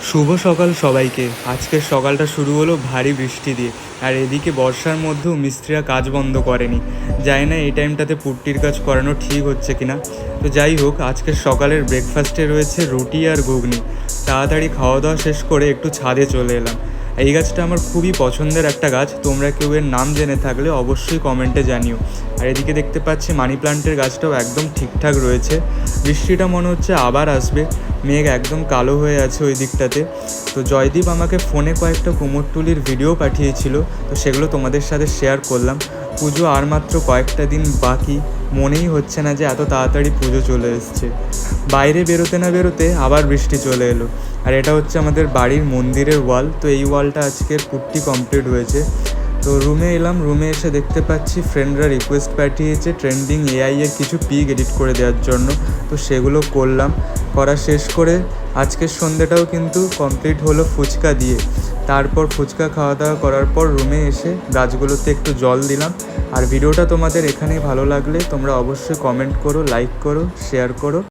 শুভ সকাল সবাইকে। আজকের সকালটা শুরু হলো ভারী বৃষ্টি দিয়ে, আর এদিকে বর্ষার মধ্যেও মিস্ত্রিরা কাজ বন্ধ করেনি। জানি না এই টাইমটাতে পুট্টির কাজ করানো ঠিক হচ্ছে কিনা। তো যাই হোক, আজকের সকালের ব্রেকফাস্টে রয়েছে রুটি আর ঘুগনি। তাড়াতাড়ি খাওয়া দাওয়া শেষ করে একটু ছাদে চলে এলাম। এই গাছটা আমার খুবই পছন্দের একটা গাছ, তোমরা কেউ এর নাম জেনে থাকলে অবশ্যই কমেন্টে জানিও। আর এদিকে দেখতে পাচ্ছি মানি প্লান্টের গাছটাও একদম ঠিকঠাক রয়েছে। বৃষ্টিটা মনে হচ্ছে আবার আসবে, মেঘ একদম কালো হয়ে আছে ওই দিকটাতে। তো জয়দীপ আমাকে ফোনে কয়েকটা কুমোরটুলির ভিডিও পাঠিয়েছিল, তো সেগুলো তোমাদের সাথে শেয়ার করলাম। পুজো আর মাত্র কয়েকটা দিন বাকি, মনেই হচ্ছে না যে এত তাড়াতাড়ি পুজো চলে এসছে। বাইরে বেরোতে না বেরোতে আবার বৃষ্টি চলে এলো। আর এটা হচ্ছে আমাদের বাড়ির মন্দিরের ওয়াল। তো এই ওয়ালটা আজকের পুট্টি কমপ্লিট হয়েছে। তো রুমে এলাম, রুমে এসে দেখতে পাচ্ছি ফ্রেন্ডরা রিকোয়েস্ট পাঠিয়েছে ট্রেন্ডিং এআই এর কিছু পিক এডিট করে দেওয়ার জন্য। তো সেগুলো করলাম, করা শেষ করে আজকের সন্ধ্যেটাও কিন্তু কমপ্লিট হলো ফুচকা দিয়ে। তারপর ফুচকা খাওয়া দাওয়া করার পর রুমে এসে গাছগুলোতে একটু জল দিলাম। আর ভিডিওটা তোমাদের এখানেই ভালো লাগলে তোমরা অবশ্যই কমেন্ট করো, লাইক করো, শেয়ার করো।